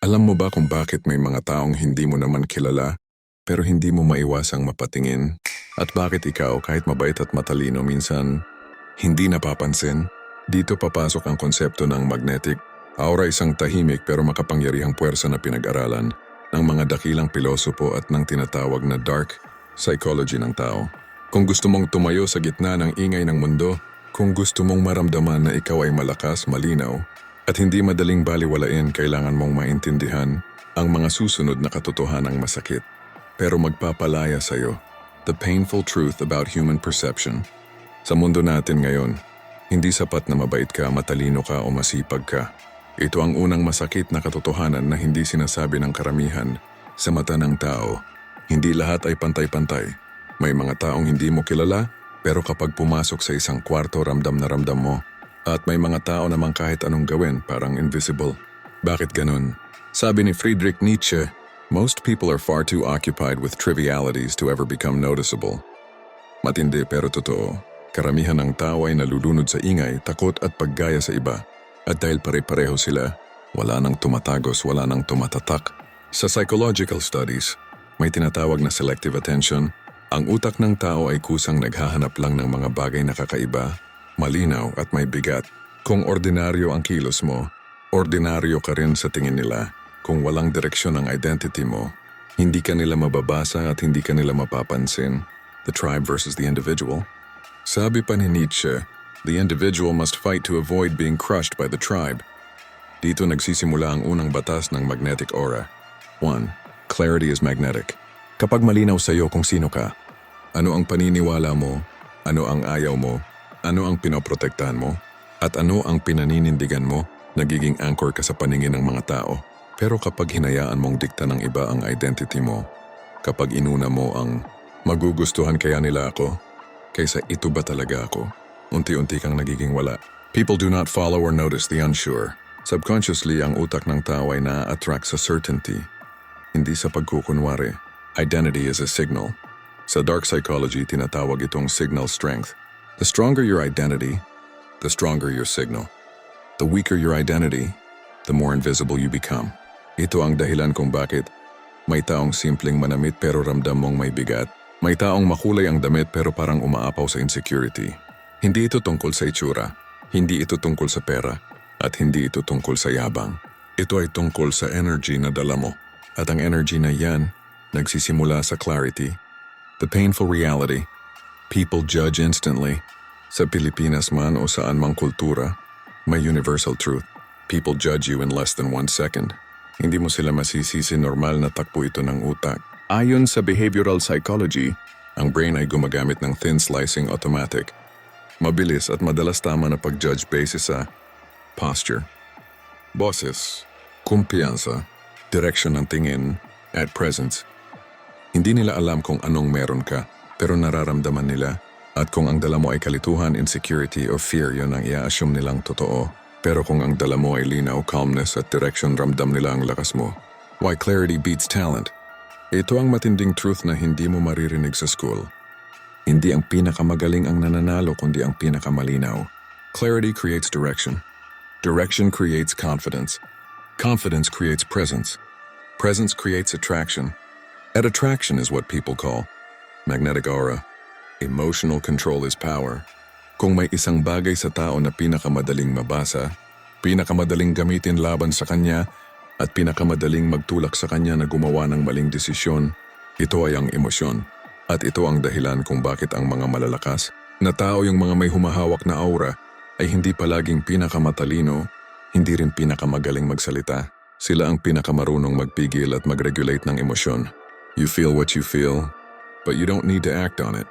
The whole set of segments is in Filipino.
Alam mo ba kung bakit may mga taong hindi mo naman kilala pero hindi mo maiwasang mapatingin? At bakit ikaw kahit mabait at matalino minsan hindi napapansin? Dito papasok ang konsepto ng magnetic aura, isang tahimik pero makapangyarihang puwersa na pinag-aralan ng mga dakilang pilosopo at ng tinatawag na dark psychology ng tao. Kung gusto mong tumayo sa gitna ng ingay ng mundo, kung gusto mong maramdaman na ikaw ay malakas, malinaw, at hindi madaling baliwalain, kailangan mong maintindihan ang mga susunod na katotohanang masakit pero magpapalaya sa'yo. The painful truth about human perception. Sa mundo natin ngayon, hindi sapat na mabait ka, matalino ka o masipag ka. Ito ang unang masakit na katotohanan na hindi sinasabi ng karamihan sa mata ng tao. Hindi lahat ay pantay-pantay. May mga taong hindi mo kilala pero kapag pumasok sa isang kwarto ramdam na ramdam mo. At may mga tao namang kahit anong gawin parang invisible. Bakit ganun? Sabi ni Friedrich Nietzsche, most people are far too occupied with trivialities to ever become noticeable. Matindi pero totoo. Karamihan ng tao ay nalulunod sa ingay, takot at paggaya sa iba. At dahil pare-pareho sila, wala nang tumatagos, wala nang tumatatak. Sa psychological studies, may tinatawag na selective attention. Ang utak ng tao ay kusang naghahanap lang ng mga bagay na kakaiba, malinaw at may bigat. Kung ordinaryo ang kilos mo, ordinaryo ka rin sa tingin nila. Kung walang direksyon ang identity mo, hindi ka nila mababasa at hindi ka nila mapapansin. The tribe versus the individual. Sabi pa ni Nietzsche, the individual must fight to avoid being crushed by the tribe. Dito nagsisimula ang unang batas ng magnetic aura. 1. Clarity is magnetic. Kapag malinaw sa iyo kung sino ka, ano ang paniniwala mo, ano ang ayaw mo, ano ang pinoprotektahan mo, at ano ang pinaninindigan mo, nagiging anchor ka sa paningin ng mga tao. Pero kapag hinayaan mong dikta ng iba ang identity mo, kapag inuna mo ang magugustuhan kaya nila ako, kaysa ito ba talaga ako, unti-unti kang nagiging wala. People do not follow or notice the unsure. Subconsciously, ang utak ng tao ay na-attract sa certainty, hindi sa pagkukunwari. Identity is a signal. Sa dark psychology, tinatawag itong signal strength. The stronger your identity, the stronger your signal. The weaker your identity, the more invisible you become. Ito ang dahilan kung bakit may taong simpleng manamit pero ramdam mong may bigat. May taong makulay ang damit pero parang umaapaw sa insecurity. Hindi ito tungkol sa itsura, hindi ito tungkol sa pera, at hindi ito tungkol sa yabang. Ito ay tungkol sa energy na dala mo. At ang energy na yan, nagsisimula sa clarity. The painful reality. People judge instantly. Sa Pilipinas man o saan mang kultura, may universal truth. People judge you in less than 1 second. Hindi mo sila masisisi, normal na takbo ito ng utak. Ayon sa behavioral psychology, ang brain ay gumagamit ng thin slicing automatic. Mabilis at madalas tama na pag-judge basis sa posture, boses, kumpiyansa, direksyon ng tingin, at presence. Hindi nila alam kung anong meron ka, pero nararamdaman nila. At kung ang dala mo ay kalituhan, insecurity, o fear, yun ang i-assume nilang totoo. Pero kung ang dala mo ay linaw, calmness, at direction, ramdam nila ang lakas mo. Why clarity beats talent. Ito ang matinding truth na hindi mo maririnig sa school. Hindi ang pinakamagaling ang nananalo, kundi ang pinakamalinaw. Clarity creates direction. Direction creates confidence. Confidence creates presence. Presence creates attraction. And attraction is what people call magnetic aura. Emotional control is power. Kung may isang bagay sa tao na pinakamadaling mabasa, pinakamadaling gamitin laban sa kanya, at pinakamadaling magtulak sa kanya na gumawa ng maling desisyon, ito ay ang emosyon. At ito ang dahilan kung bakit ang mga malalakas na tao, yung mga may humahawak na aura, ay hindi palaging pinakamatalino, hindi rin pinakamagaling magsalita. Sila ang pinakamarunong magpigil at mag-regulate ng emosyon. You feel what you feel, but you don't need to act on it.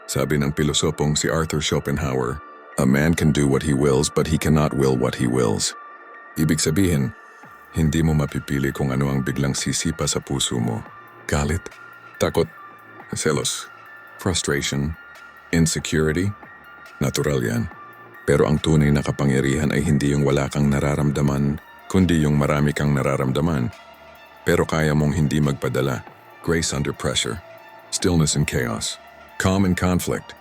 Sabi ng pilosopong si Arthur Schopenhauer, a man can do what he wills but he cannot will what he wills. Ibig sabihin, hindi mo mapipili kung ano ang biglang sisipa sa puso mo. Galit, takot, selos, frustration, insecurity. Natural yan. Pero ang tunay na kapangyarihan ay hindi yung wala kang nararamdaman, kundi yung marami kang nararamdaman. Pero kaya mong hindi magpadala. Grace under pressure, stillness and chaos, calm and conflict.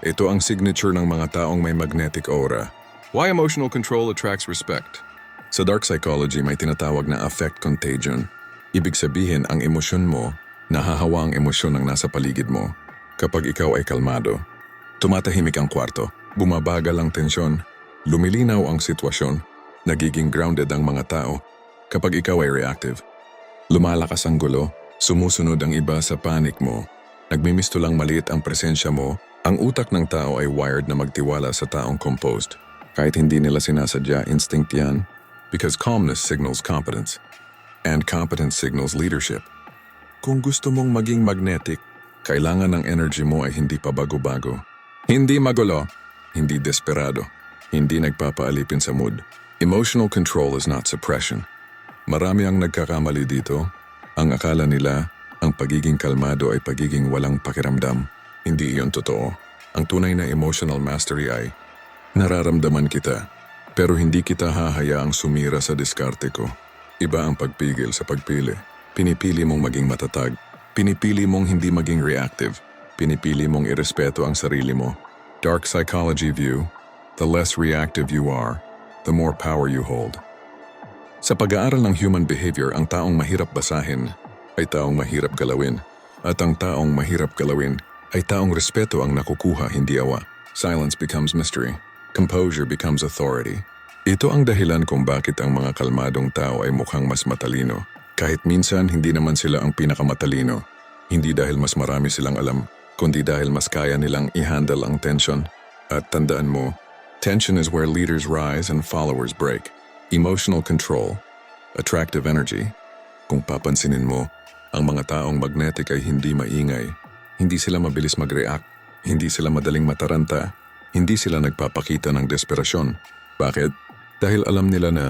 Ito ang signature ng mga taong may magnetic aura. Why emotional control attracts respect? Sa dark psychology may tinatawag na affect contagion. Ibig sabihin ang emosyon mo, nahahawa ang emosyon ng nasa paligid mo. Kapag ikaw ay kalmado, tumatahimik ang kwarto, bumabagal ang tensyon, lumilinaw ang sitwasyon, nagiging grounded ang mga tao. Kapag ikaw ay reactive, lumalakas ang gulo, sumusunod ang iba sa panic mo, nagmimisto lang maliit ang presensya mo, ang utak ng tao ay wired na magtiwala sa taong composed. Kahit hindi nila sinasadya, instinct yan. Because calmness signals competence. And competence signals leadership. Kung gusto mong maging magnetic, kailangan ng energy mo ay hindi pa bago-bago. Hindi magulo, hindi desperado, hindi nagpapaalipin sa mood. Emotional control is not suppression. Marami ang nagkakamali dito. Ang akala nila, ang pagiging kalmado ay pagiging walang pakiramdam. Hindi iyon totoo. Ang tunay na emotional mastery ay, nararamdaman kita, pero hindi kita hahayaang sumira sa diskarte ko. Iba ang pagpigil sa pagpili. Pinipili mong maging matatag. Pinipili mong hindi maging reactive. Pinipili mong irespeto ang sarili mo. Dark psychology view, the less reactive you are, the more power you hold. Sa pag-aaral ng human behavior, ang taong mahirap basahin ay taong mahirap galawin. At ang taong mahirap galawin ay taong respeto ang nakukuha, hindi awa. Silence becomes mystery. Composure becomes authority. Ito ang dahilan kung bakit ang mga kalmadong tao ay mukhang mas matalino. Kahit minsan hindi naman sila ang pinakamatalino. Hindi dahil mas marami silang alam, kundi dahil mas kaya nilang i-handle ang tension. At tandaan mo, tension is where leaders rise and followers break. Emotional control, attractive energy. Kung papansinin mo, ang mga taong magnetic ay hindi maingay. Hindi sila mabilis mag-react. Hindi sila madaling mataranta. Hindi sila nagpapakita ng desperasyon. Bakit? Dahil alam nila na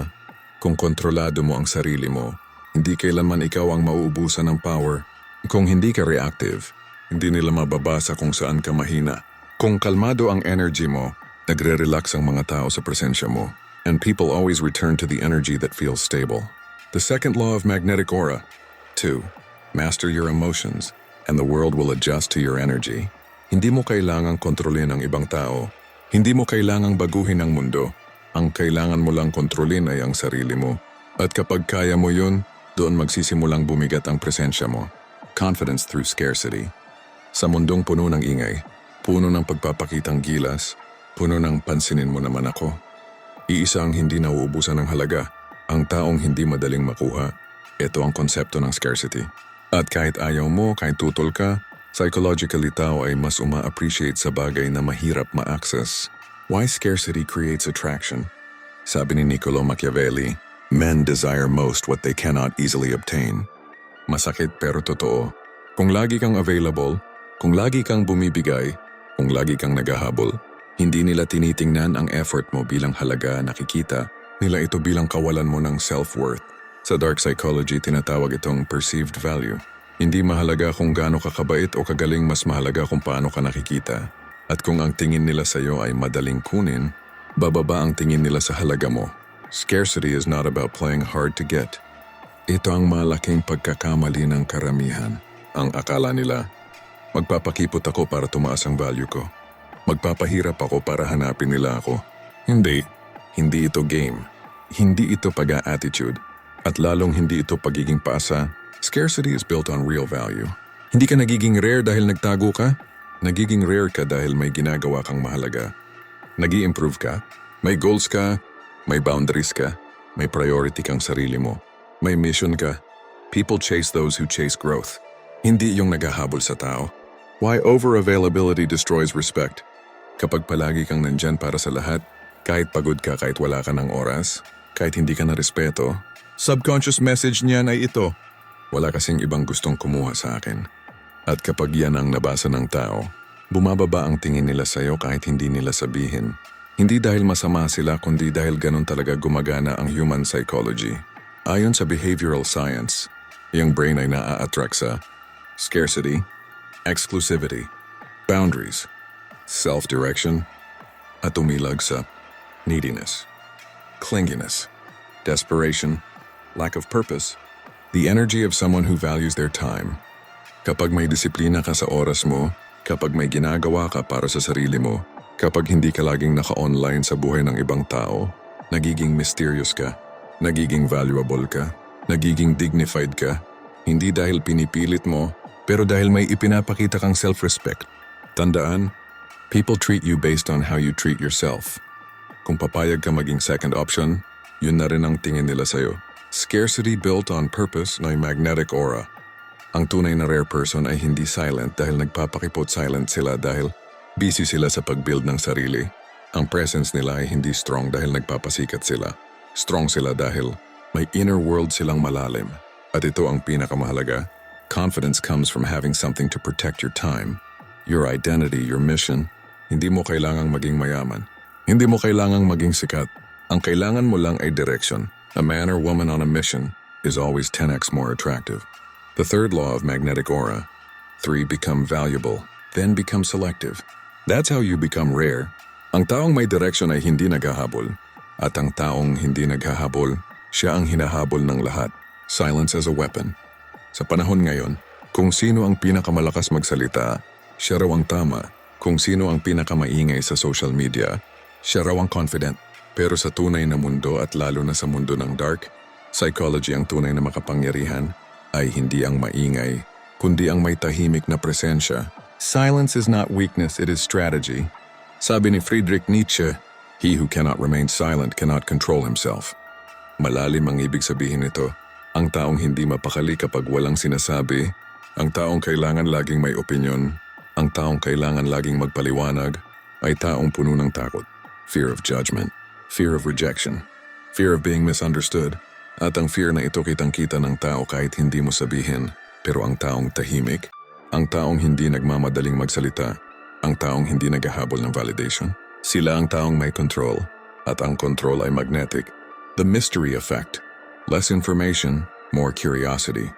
kung kontrolado mo ang sarili mo, hindi kailanman ikaw ang mauubusan ng power. Kung hindi ka reactive, hindi nila mababasa kung saan ka mahina. Kung kalmado ang energy mo, nagre-relax ang mga tao sa presensya mo. And people always return to the energy that feels stable. The second law of magnetic aura. 2. Master your emotions, and the world will adjust to your energy. Hindi mo kailangang kontrolin ang ibang tao. Hindi mo kailangang baguhin ang mundo. Ang kailangan mo lang kontrolin ay ang sarili mo. At kapag kaya mo yun, doon magsisimulang bumigat ang presensya mo. Confidence through scarcity. Sa mundong puno ng ingay, puno ng pagpapakitang gilas, puno ng pansinin mo naman ako. Iisa ang hindi nauubusan ng halaga, ang taong hindi madaling makuha. Ito ang konsepto ng scarcity. At kahit ayaw mo, kahit tutol ka, psychologically tao ay mas uma-appreciate sa bagay na mahirap ma-access. Why scarcity creates attraction? Sabi ni Niccolo Machiavelli, men desire most what they cannot easily obtain. Masakit pero totoo. Kung lagi kang available, kung lagi kang bumibigay, kung lagi kang naghahabol, hindi nila tinitingnan ang effort mo bilang halaga, nakikita nila ito bilang kawalan mo ng self-worth. Sa dark psychology, tinatawag itong perceived value. Hindi mahalaga kung gaano ka kabait o kagaling, mas mahalaga kung paano ka nakikita. At kung ang tingin nila sa iyo ay madaling kunin, bababa ang tingin nila sa halaga mo. Scarcity is not about playing hard to get. Ito ang malaking pagkakamali ng karamihan. Ang akala nila, magpapakipot ako para tumaas ang value ko. Magpapahirap ako para hanapin nila ako. Hindi ito game. Hindi ito pag-a-attitude. At lalong hindi ito pagiging paasa. Scarcity is built on real value. Hindi ka nagiging rare dahil nagtago ka. Nagiging rare ka dahil may ginagawa kang mahalaga. Nag-i-improve ka, may goals ka, may boundaries ka, may priority kang sarili mo, may mission ka. People chase those who chase growth. Hindi yung naghahabol sa tao. Why over-availability destroys respect? Kapag palagi kang nandyan para sa lahat, kahit pagod ka, kahit wala ka ng oras, kahit hindi ka na respeto, subconscious message niyan ay ito. Wala kasing ibang gustong kumuha sa akin. At kapag yan ang nabasa ng tao, bumababa ang tingin nila sa'yo kahit hindi nila sabihin. Hindi dahil masama sila, kundi dahil ganun talaga gumagana ang human psychology. Ayon sa behavioral science, yung brain ay naa-attract sa scarcity, exclusivity, boundaries, self-direction, at umilag sa neediness, clinginess, desperation, lack of purpose, the energy of someone who values their time. Kapag may disiplina ka sa oras mo, kapag may ginagawa ka para sa sarili mo, kapag hindi ka laging naka-online sa buhay ng ibang tao, nagiging mysterious ka. Nagiging valuable ka. Nagiging dignified ka. Hindi dahil pinipilit mo, pero dahil may ipinapakita kang self-respect. Tandaan, people treat you based on how you treat yourself. Kung papayag ka maging second option, yun na rin ang tingin nila sa'yo. Scarcity built on purpose na magnetic aura. Ang tunay na rare person ay hindi silent dahil nagpapakipot silent sila dahil busy sila sa pag-build ng sarili. Ang presence nila ay hindi strong dahil nagpapasikat sila. Strong sila dahil may inner world silang malalim. At ito ang pinakamahalaga. Confidence comes from having something to protect your time, your identity, your mission. Hindi mo kailangang maging mayaman. Hindi mo kailangang maging sikat. Ang kailangan mo lang ay direction. A man or woman on a mission is always 10x more attractive. The third law of magnetic aura. 3. Become valuable, then become selective. That's how you become rare. Ang taong may direction ay hindi naghahabol. At ang taong hindi naghahabol, siya ang hinahabol ng lahat. Silence as a weapon. Sa panahon ngayon, kung sino ang pinakamalakas magsalita, siya raw ang tama. Kung sino ang pinakamaingay sa social media, siya raw ang confident. Pero sa tunay na mundo at lalo na sa mundo ng dark, psychology ang tunay na makapangyarihan ay hindi ang maingay, kundi ang may tahimik na presensya. Silence is not weakness, it is strategy. Sabi ni Friedrich Nietzsche, he who cannot remain silent cannot control himself. Malalim ang ibig sabihin nito. Ang taong hindi mapakali kapag walang sinasabi, ang taong kailangan laging may opinyon, ang taong kailangan laging magpaliwanag, ay taong puno ng takot. Fear of judgment, fear of rejection, fear of being misunderstood, at ang fear na ito kitang-kita ng tao kahit hindi mo sabihin. Pero ang taong tahimik, ang taong hindi nagmamadaling magsalita, ang taong hindi naghahabol ng validation, sila ang taong may control, at ang control ay magnetic. The mystery effect. Less information, more curiosity.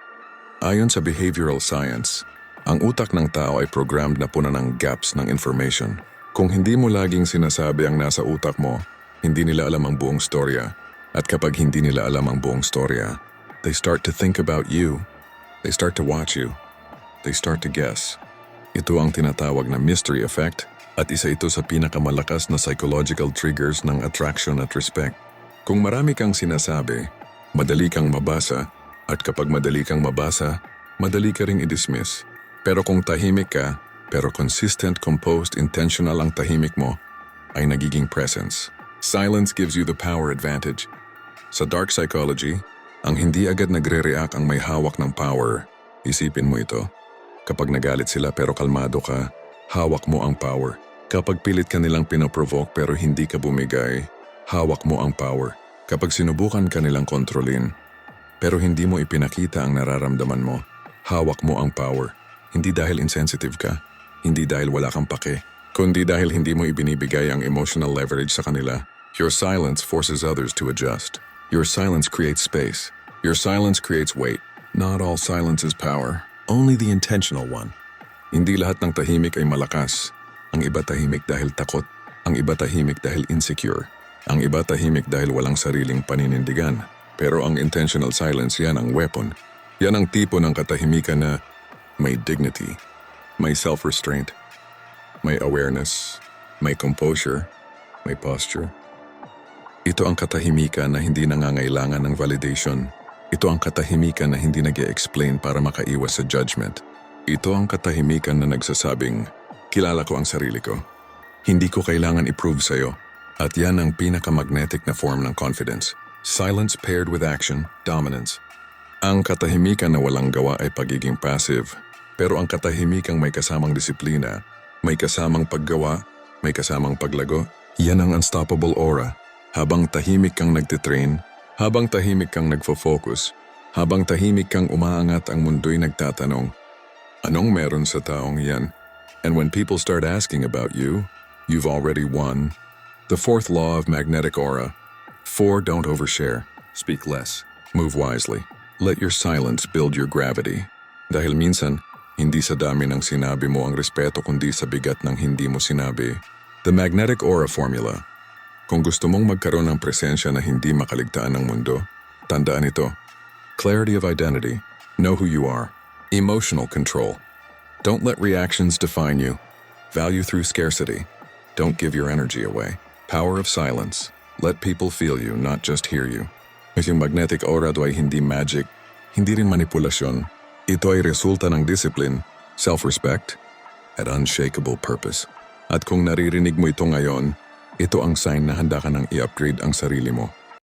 Ayon sa behavioral science, ang utak ng tao ay programmed na punan ng gaps ng information. Kung hindi mo laging sinasabi ang nasa utak mo, hindi nila alam ang buong storya. At kapag hindi nila alam ang buong storya, they start to think about you. They start to watch you. They start to guess. Ito ang tinatawag na mystery effect at isa ito sa pinakamalakas na psychological triggers ng attraction at respect. Kung marami kang sinasabi, madali kang mabasa, at kapag madali kang mabasa, madali ka ring i-dismiss. Pero kung tahimik ka, pero consistent, composed, intentional ang tahimik mo, ay nagiging presence. Silence gives you the power advantage. Sa dark psychology, ang hindi agad nagre-react ang may hawak ng power. Isipin mo ito. Kapag nagalit sila pero kalmado ka, hawak mo ang power. Kapag pilit ka nilang pinoprovoke pero hindi ka bumigay, hawak mo ang power. Kapag sinubukan ka nilang kontrolin, pero hindi mo ipinakita ang nararamdaman mo, hawak mo ang power. Hindi dahil insensitive ka, hindi dahil wala kang pake, kundi dahil hindi mo ibinibigay ang emotional leverage sa kanila. Your silence forces others to adjust. Your silence creates space. Your silence creates weight. Not all silence is power, only the intentional one. Hindi lahat ng tahimik ay malakas. Ang iba tahimik dahil takot, ang iba tahimik dahil insecure. Ang iba tahimik dahil walang sariling paninindigan. Pero ang intentional silence, yan ang weapon. Yan ang tipo ng katahimikan na may dignity, may self-restraint, may awareness, may composure, may posture. Ito ang katahimikan na hindi nangangailangan ng validation. Ito ang katahimikan na hindi nag-e-explain para makaiwas sa judgment. Ito ang katahimikan na nagsasabing, kilala ko ang sarili ko. Hindi ko kailangan i-prove sa'yo. At yan ang pinakamagnetic na form ng confidence. Silence paired with action, dominance. Ang katahimikan na walang gawa ay pagiging passive. Pero ang katahimikang may kasamang disiplina, may kasamang paggawa, may kasamang paglago, yan ang unstoppable aura. Habang tahimik kang nagtitrain, habang tahimik kang nagfo-focus, habang tahimik kang umaangat ang mundo'y nagtatanong, anong meron sa taong yan? And when people start asking about you, you've already won. The fourth law of magnetic aura. 4. Don't overshare. Speak less. Move wisely. Let your silence build your gravity. Dahil minsan, hindi sa dami ng sinabi mo ang respeto kundi sa bigat ng hindi mo sinabi. The magnetic aura formula. Kung gusto mong magkaroon ng presensya na hindi makaligtaan ng mundo, tandaan ito. Clarity of identity. Know who you are. Emotional control. Don't let reactions define you. Value through scarcity. Don't give your energy away. Power of silence. Let people feel you, not just hear you. Ang magnetic aura ay hindi magic, hindi rin manipulasyon. Ito ay resulta ng discipline, self-respect, at unshakable purpose. At kung naririnig mo ito ngayon, ito ang sign na handa ka nang i-upgrade ang sarili mo.